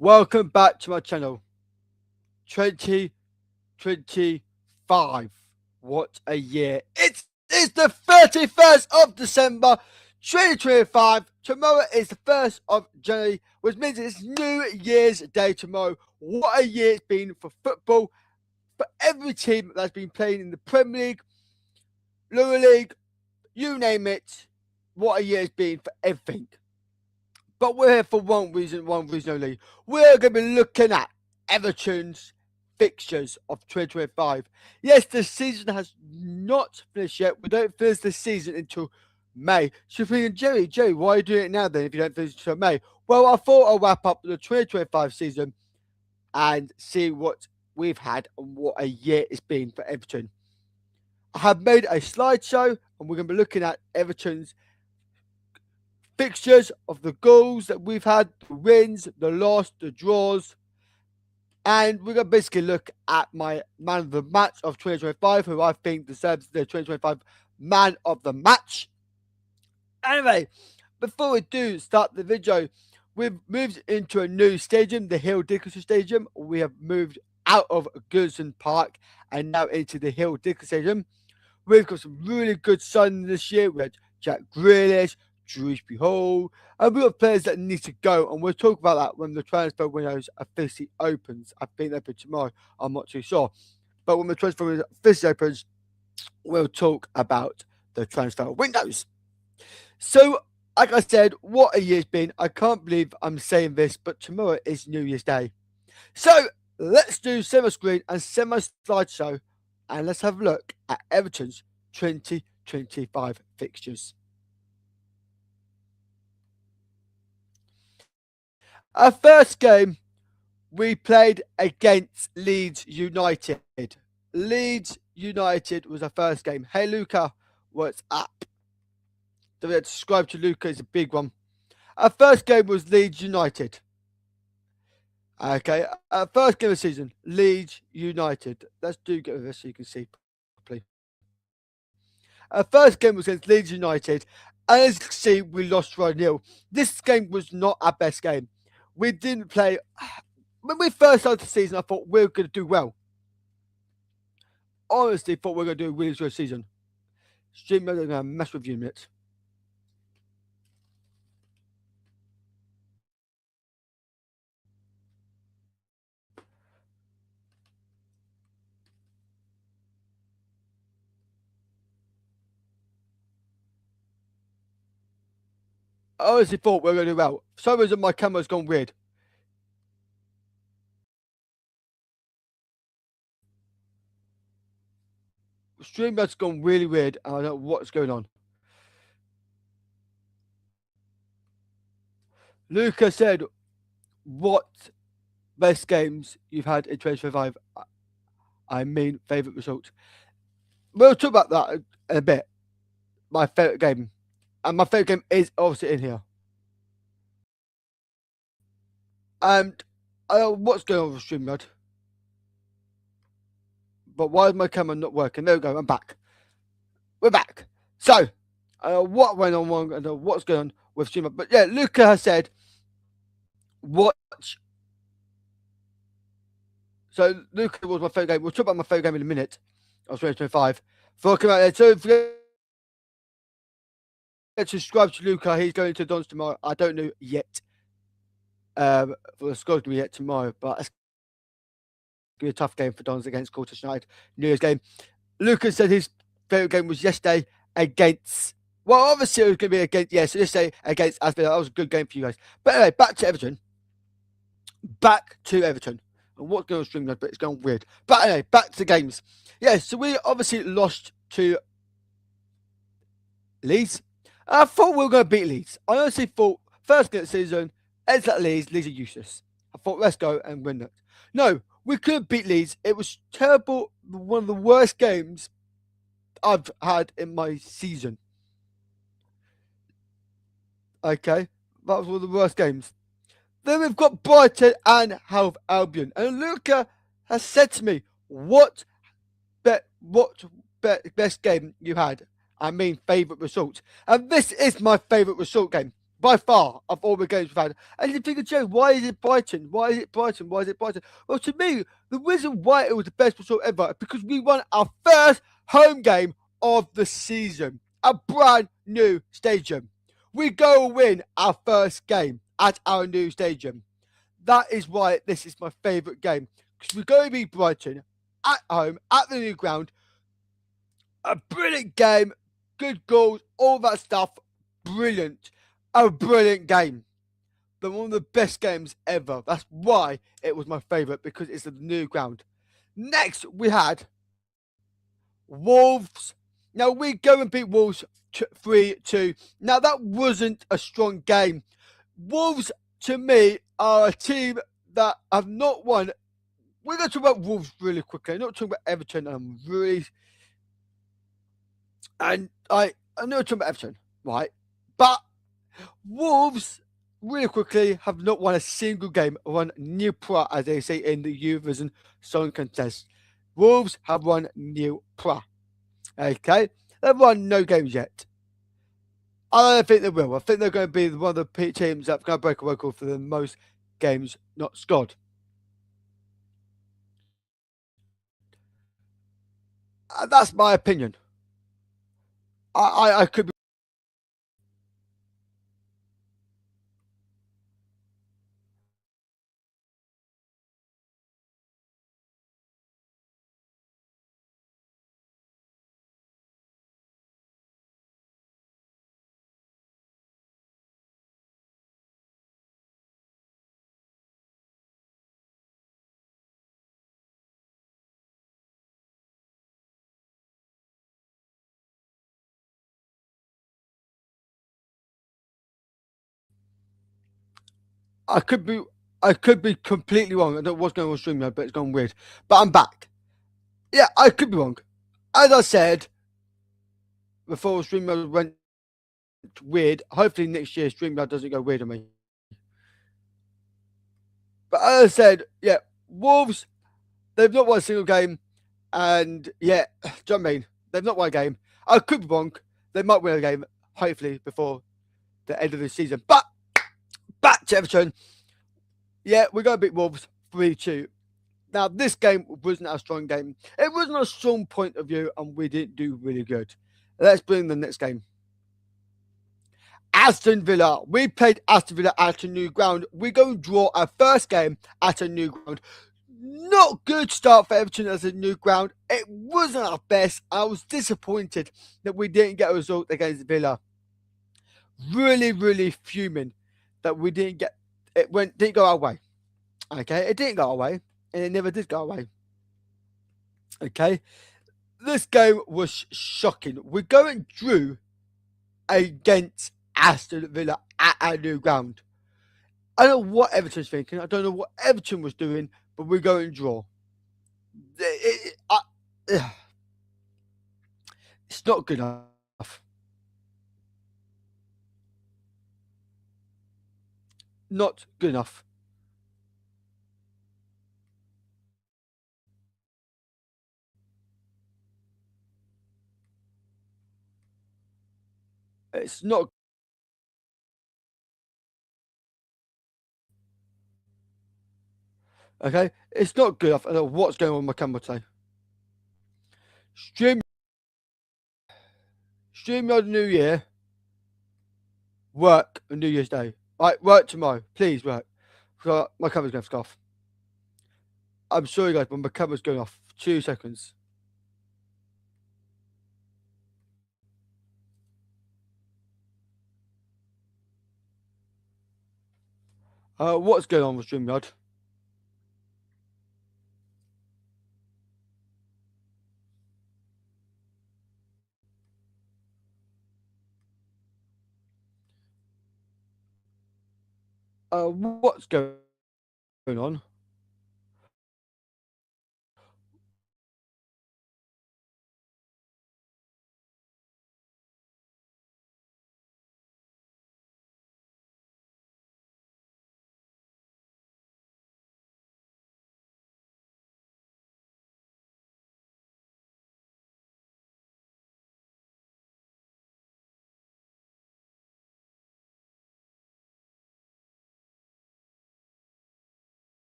Welcome back to my channel. 2025. What a year. It is the 31st of December 2025. Tomorrow is the 1st of January, which means it's New Year's Day tomorrow. What a year it's been for football, for every team that's been playing in the Premier League, Lower League, you name it. What a year it's been for everything. But we're here for one reason only. We're going to be looking at Everton's fixtures of 2025. Yes, the season has not finished yet. We don't finish the season until May. So you're thinking, Jerry, why are you doing it now then if you don't finish until May? Well, I thought I'll wrap up the 2025 season and see what we've had and what a year it's been for Everton. I have made a slideshow and we're going to be looking at Everton's fixtures of the goals that we've had, the wins, the loss, the draws. And we're going to basically look at my man of the match of 2025, who I think deserves the 2025 man of the match. Anyway, before we do start the video, we've moved into a new stadium, the Hill Dickinson Stadium. We have moved out of Goodison Park and now into the Hill Dickinson Stadium. We've got some really good signing this year. We had Jack Grealish, Shrewsbury Hall, and we've got players that need to go, and we'll talk about that when the transfer windows officially opens. I think they open tomorrow, I'm not too sure. But when the transfer window officially opens, we'll talk about the transfer windows. So, like I said, what a year's been. I can't believe I'm saying this, but tomorrow is New Year's Day. So, let's do semi-screen and semi-slideshow, and let's have a look at Everton's 2025 fixtures. Our first game, we played against Leeds United. Leeds United was our first game. Hey, Luca, what's up? Don't forget to subscribe to Luca, it's a big one. Our first game was Leeds United. Okay, our first game of the season, Leeds United. Let's do get with this so you can see properly. Our first game was against Leeds United, and as you can see, we lost 1-0. This game was not our best game. We didn't play. When we first started the season, I thought we were going to do well. Honestly, thought we were going to do a really good season. Stream, I'm going to mess with you in a minute. I honestly thought we were going to do well. For some reason, my camera's gone weird. Stream has gone really weird. I don't know what's going on. Luca said, what best games you've had in 2025? I mean, favourite result. We'll talk about that in a bit. My favourite game. And my favourite game is obviously in here. And I don't know what's going on with StreamYard. But why is my camera not working? There we go, I'm back. We're back. So, what went on, I don't know what's going on with StreamYard. But yeah, Luca has said, watch. So, Luca was my favourite game. We'll talk about my favourite game in a minute. Of 2025. Before I come out there, so forget to subscribe to Luca. He's going to Dons tomorrow. I don't know yet. For the score's going to be yet tomorrow, but it's going to be a tough game for Dons against Colchester United. New Year's game. Lucas said his favourite game was yesterday against. Well, obviously it was going to be against. Yeah, so yesterday against Aston Villa. That was a good game for you guys. But anyway, back to Everton. And what's going on stream, but it's going weird. But anyway, back to the games. Yeah, so we obviously lost to Leeds. I thought we were going to beat Leeds. I honestly thought first game of the season, it's at Leeds are useless. I thought let's go and win it. No, we couldn't beat Leeds. It was terrible. One of the worst games I've had in my season. Okay, that was one of the worst games. Then we've got Brighton and Hove Albion. And Luca has said to me, what best game you had? I mean, favourite result. And this is my favourite result game. by far of all the games we've had. And you think, Joe, why is it Brighton? Why is it Brighton? Why is it Brighton? Well, to me, the reason why it was the best result ever because we won our first home game of the season, a brand new stadium. We go and win our first game at our new stadium. That is why this is my favourite game because we go and beat Brighton at home at the new ground. A brilliant game, good goals, all that stuff. Brilliant. A brilliant game. But one of the best games ever. That's why it was my favourite because it's a new ground. Next, we had Wolves. Now, we go and beat Wolves 3-2. Now, that wasn't a strong game. Wolves, to me, are a team that have not won. We're going to talk about Wolves really quickly. I'm not talking about Everton. I'm not talking about Everton, right? But Wolves, really quickly, have not won a single game, won nil pra, as they say in the Eurovision Song Contest. Wolves have won nil pra. Okay? They've won no games yet. I don't think they will. I think they're going to be one of the teams that's going to break a record for the most games not scored. That's my opinion. I could be. I could be. I could be completely wrong. I don't know what's going on with StreamYard, but it's gone weird. But I'm back. Yeah, I could be wrong. As I said before, StreamYard went weird. Hopefully next year StreamYard doesn't go weird on me. But as I said, yeah, Wolves, they've not won a single game. And yeah, do you know what I mean? They've not won a game. I could be wrong. They might win a game, hopefully, before the end of the season. But back to Everton. Yeah, we're going to beat Wolves 3-2. Now, this game wasn't a strong game. It wasn't a strong point of view, and we didn't do really good. Let's bring the next game. Aston Villa. We played Aston Villa at a new ground. We go and draw our first game at a new ground. Not good start for Everton as a new ground. It wasn't our best. I was disappointed that we didn't get a result against Villa. Really, really fuming that we didn't get it. Didn't go our way. Okay, it didn't go our way, and it never did go our way. Okay, this game was shocking. We go and drew against Aston Villa at our new ground. I don't know what Everton's thinking. I don't know what Everton was doing, but we're going to draw. It's not good enough. Not good enough. It's not okay. It's not good enough. I don't know what's going on with my camera today. Stream, StreamYard New Year. Work on New Year's Day. Right, work tomorrow. Please work. So my camera's going to go off. I'm sorry, guys, but my camera's going off. 2 seconds. What's going on with StreamYard? What's going on?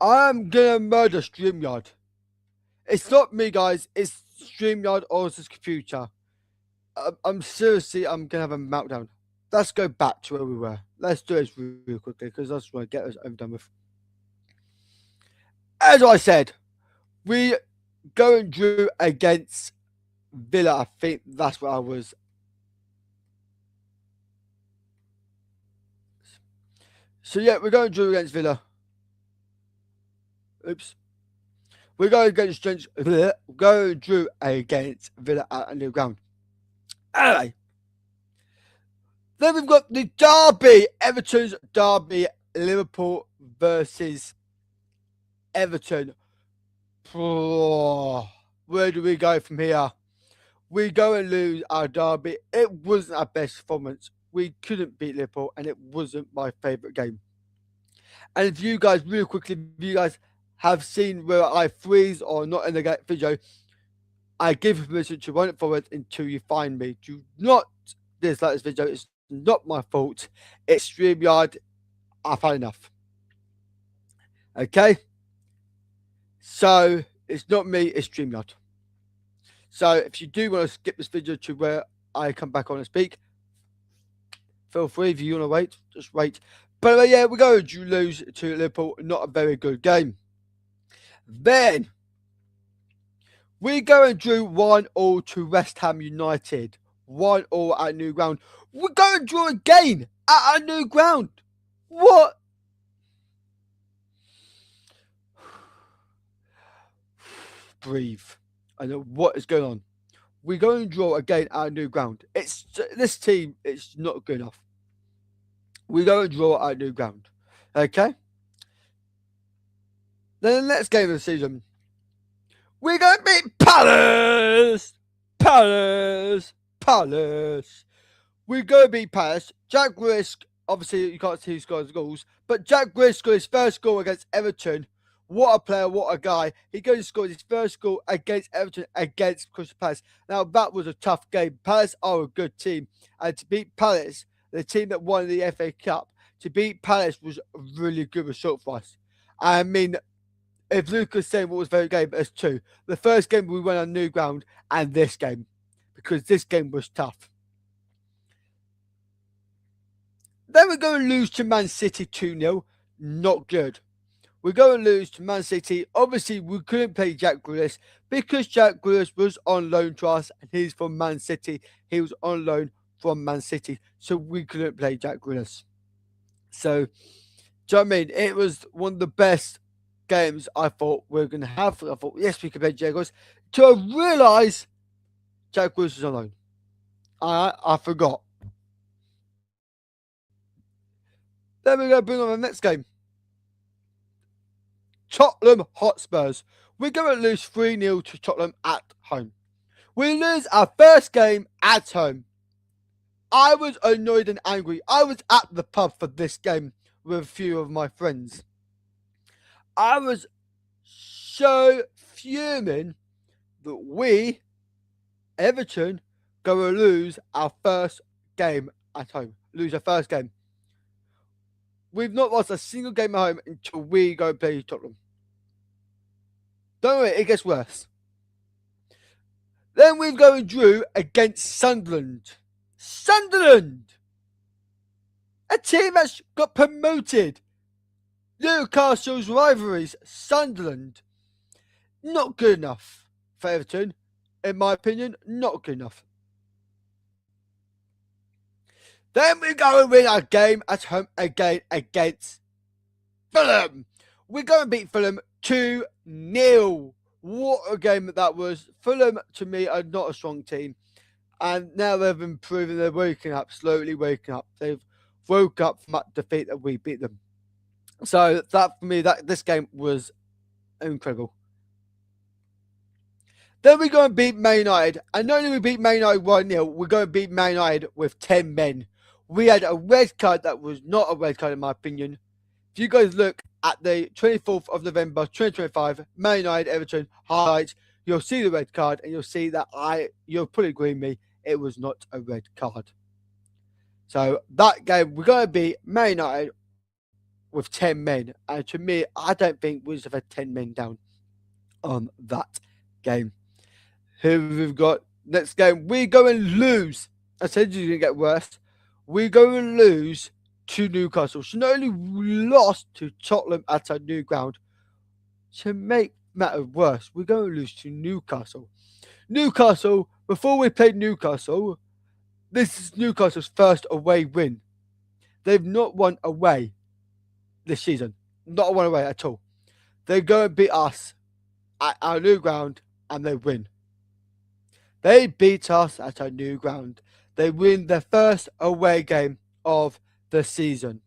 I'm gonna murder StreamYard. It's not me, guys. It's StreamYard or it's his computer. I'm gonna have a meltdown. Let's go back to where we were. Let's do this real quickly because I just want to get this over done with. As I said, we go and drew against Villa. I think that's what I was. So yeah, we're going to drew against Villa. Oops. We're going against go and drew against Villa at a new ground. Anyway. Then we've got the derby, Everton's derby, Liverpool versus Everton. Oh, where do we go from here? We go and lose our derby. It wasn't our best performance. We couldn't beat Liverpool, and it wasn't my favourite game. And if you guys, real quickly, if you guys have seen where I freeze or not in the video, I give you permission to run it forward until you find me. Do not dislike this video. It's not my fault. It's StreamYard. I've had enough. Okay? So, it's not me, it's StreamYard. So, if you do want to skip this video to where I come back on and speak, feel free. If you want to wait, just wait. But yeah, we go to lose to Liverpool. Not a very good game. Then, we go and drew 1-1 to West Ham United. 1-1 at new ground. We're going to draw again at a new ground. What? Breathe. I know what is going on. We're going to draw again at a new ground. It's this team. It's not good enough. We're going to draw at a new ground. Okay. Then the next game of the season, we're going to beat Palace. Palace. We're going to beat Palace. Jack Grealish, obviously you can't see who scores the goals, but Jack Grealish scored his first goal against Everton. What a player, what a guy. He goes and scored his first goal against Everton, against Crystal Palace. Now, that was a tough game. Palace are a good team. And to beat Palace, the team that won the FA Cup, to beat Palace was a really good result for us. I mean, if Lucas saying what was very game, there's two. The first game we went on new ground, and this game, because this game was tough. Then we're going to lose to Man City 2-0. Not good. We're going to lose to Man City. Obviously, we couldn't play Jack Grealish because Jack Grealish was on loan to us and he's from Man City. He was on loan from Man City. So we couldn't play Jack Grealish. So, do you know what I mean? It was one of the best games I thought we were going to have. I thought, yes, we could play Jack Grealish. To realise Jack Grealish was on loan. I forgot. Then we're going to bring on the next game. Tottenham Hotspurs. We're going to lose 3-0 to Tottenham at home. We lose our first game at home. I was annoyed and angry. I was at the pub for this game with a few of my friends. I was so fuming that we, Everton, go to lose our first game at home. Lose our first game. We've not lost a single game at home until we go play Tottenham. Don't worry, it gets worse. Then we've go and drew against Sunderland. Sunderland! A team that's got promoted. Newcastle's rivalries. Sunderland. Not good enough for Everton. In my opinion, not good enough. Then we go and win our game at home again against Fulham. We're going to beat Fulham 2-0. What a game that was. Fulham, to me, are not a strong team. And now they've improved. They're waking up, slowly waking up. They've woke up from that defeat that we beat them. So that, for me, this game was incredible. Then we go and beat Man United. And not only we beat Man United 1-0, we're going to beat Man United with 10 men. We had a red card that was not a red card, in my opinion. If you guys look at the 24th of November 2025, Man United Everton highlights, you'll see the red card and you'll see that you'll probably agree with me, it was not a red card. So that game, we're going to beat Man United with 10 men. And to me, I don't think we should have had 10 men down on that game. Here we've got next game. We go and lose. I said it's going to get worse. We go and lose to Newcastle. So not only we lost to Tottenham at our new ground, to make matters worse, we're going to lose to Newcastle. Newcastle, before we played Newcastle, this is Newcastle's first away win. They've not won away this season. Not won away at all. They go and beat us at our new ground and they win. They beat us at our new ground. They win their first away game of the season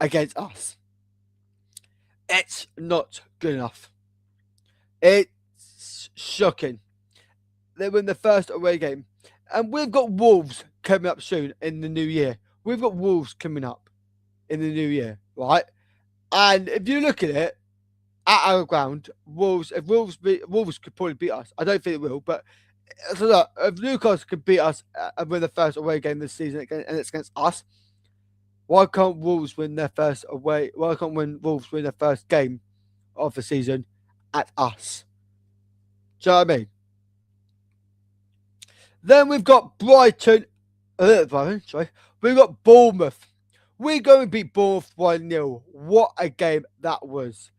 against us. It's not good enough. It's shocking. They win the first away game. And we've got Wolves coming up soon in the new year. We've got Wolves coming up in the new year, right? And if you look at it, at our ground, Wolves could probably beat us. I don't think it will, but so look, if Newcastle could beat us and win the first away game this season and it's against us, why can't Wolves win their first away? Why can't Wolves win their first game of the season at us? Do you know what I mean? Then we've got Brighton. We've got Bournemouth. We go and beat Bournemouth 1-0. What a game that was.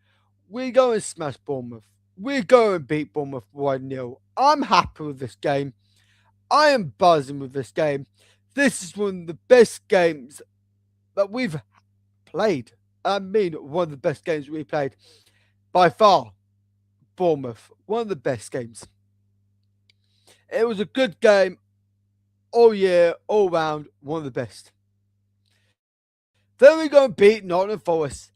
We go and smash Bournemouth. We go and beat Bournemouth 1-0. I'm happy with this game. I am buzzing with this game. This is one of the best games that we've played. I mean, one of the best games we played. By far, Bournemouth. One of the best games. It was a good game all year, all round. One of the best. Then we go and beat Nottingham Forest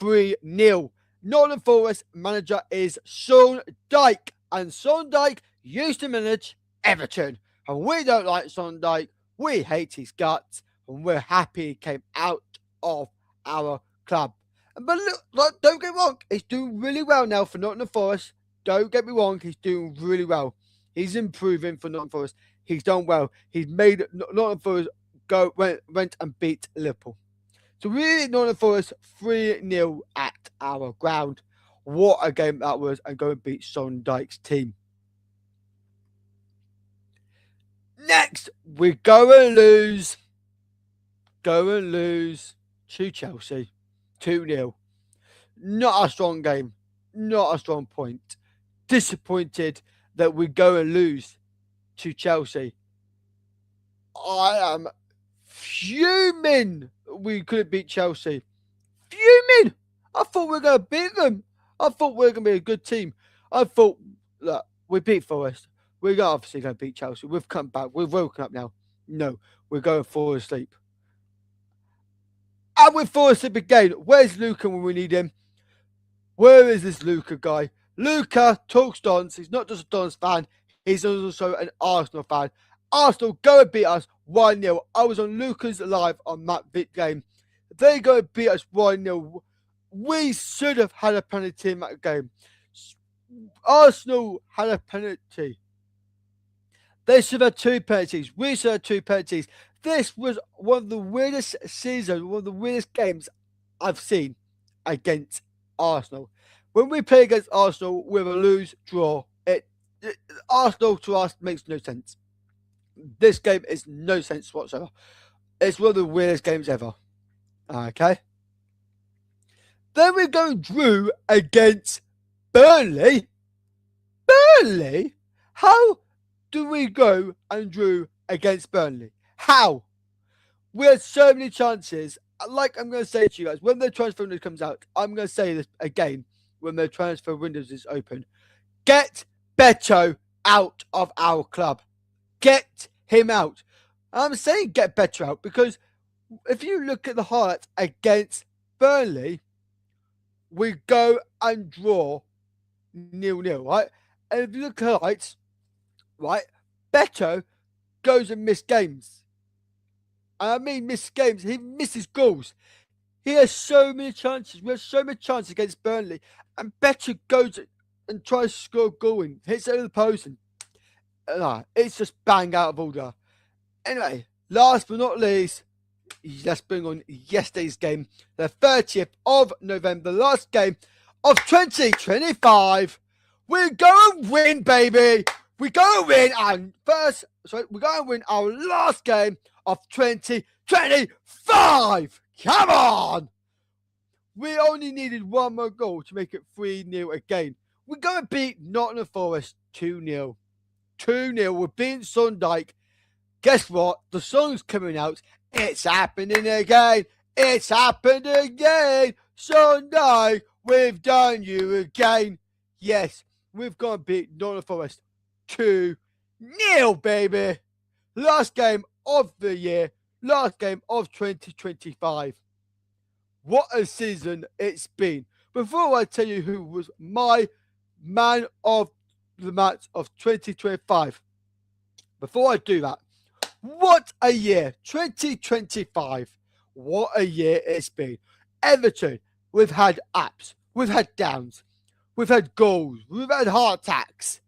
3-0. Nottingham Forest manager is Sean Dyche. And Sean Dyche used to manage Everton. And we don't like Sean Dyche. We hate his guts. And we're happy he came out of our club. But look, don't get me wrong. He's doing really well now for Nottingham Forest. Don't get me wrong. He's doing really well. He's improving for Nottingham Forest. He's done well. He's made Nottingham Forest went and beat Liverpool. So we beat Nottingham Forest 3-0 at our ground. What a game that was, and go and beat Sean Dyche's team. Next, we go and lose to Chelsea 2-0. Not a strong game. Not a strong point. Disappointed that we go and lose to Chelsea. I am fuming we couldn't beat Chelsea. Fuming! I thought we were going to beat them. I thought we were going to be a good team. I thought, look, we beat Forest. We're obviously going to beat Chelsea. We've come back. We've woken up now. No, we're going fall asleep. And we're fall asleep again. Where's Luca when we need him? Where is this Luca guy? Luca talks Dons. He's not just a Dons fan. He's also an Arsenal fan. Arsenal go and beat us 1-0. I was on Luca's live on that big game. They go and beat us 1-0. We should have had a penalty in that game. Arsenal had a penalty. They should have 2 penalties. We should have 2 penalties. This was one of the weirdest seasons, one of the weirdest games I've seen against Arsenal. When we play against Arsenal with a lose draw, Arsenal to us makes no sense. This game is no sense whatsoever. It's one of the weirdest games ever. Okay. Then we go and drew against Burnley. Burnley? How do we go and drew against Burnley? How? We had so many chances. Like I'm going to say to you guys, when the transfer window comes out, I'm going to say this again when the transfer window is open. Get Beto out of our club. Get him out. I'm saying get Beto out because if you look at the highlights against Burnley, we go and draw 0-0, right? And if you look at the highlights, right, Beto goes and misses games. And I mean missed games. He misses goals. He has so many chances. We have so many chances against Burnley. And Beto goes and tries to score a goal and hits it over the post. And it's just bang out of order. Anyway, last but not least, let's bring on yesterday's game, the 30th of November, the last game of 2025. We're going to win, baby. We're going to win we're going to win our last game of 2025. Come on. We only needed one more goal to make it 3-0 again. We're going to beat Nottingham Forest 2-0. 2-0. We're beating Sondike. Guess what? The song's coming out. It's happening again. It's happened again. Sondike, we've done you again. Yes, we've got to beat Nottingham Forest 2-0, baby. Last game of the year. Last game of 2025. What a season it's been. Before I tell you who was my man of the match of 2025, before I do that, what a year, 2025. What a year it's been. Everton, we've had ups, we've had downs, we've had goals, we've had heart attacks,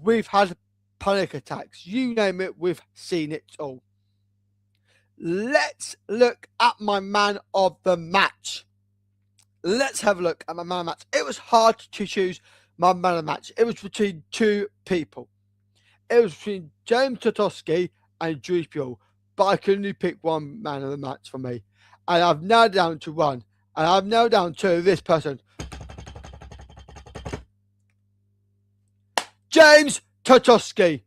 we've had panic attacks. You name it, we've seen it all. Let's look at my man of the match. Let's have a look at my man of the match. It was hard to choose my man of the match. It was between two people. It was between James Tarkowski and Jules Pure, but I could only pick one man of the match for me. And I've narrowed down to one. And I've narrowed down to this person. James Tarkowski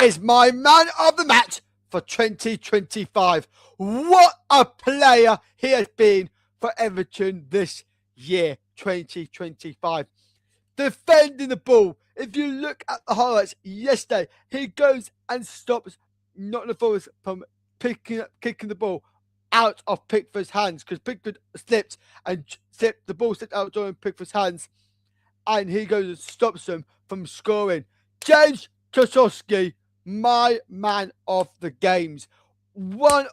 is my man of the match for 2025. What a player he has been for Everton this year, 2025. Defending the ball. If you look at the highlights yesterday, he goes and stops Nottingham Forest from kicking the ball out of Pickford's hands, because Pickford slipped and the ball slipped out during Pickford's hands, and he goes and stops them from scoring. James Tarkowski, my man of the games. One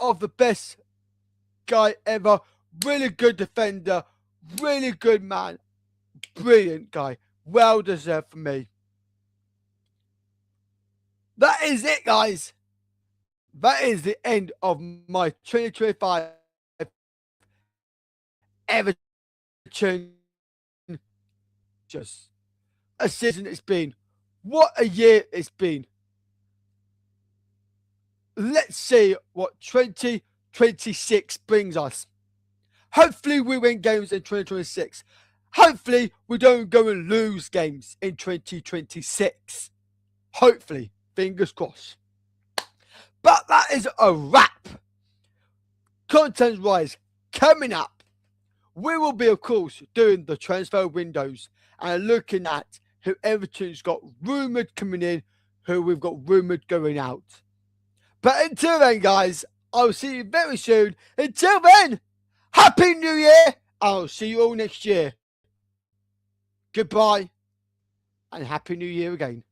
of the best guy ever. Really good defender. Really good man. Brilliant guy. Well deserved for me. That is it, guys. That is the end of my 2025 Everton. Just a season it's been. What a year it's been. Let's see what 2026 brings us. Hopefully we win games in 2026. Hopefully we don't go and lose games in 2026. Hopefully. Fingers crossed. But that is a wrap. Content-wise, coming up, we will be, of course, doing the transfer windows and looking at who Everton's got rumoured coming in, who we've got rumoured going out. But until then, guys, I'll see you very soon. Until then, Happy New Year. I'll see you all next year. Goodbye and Happy New Year again.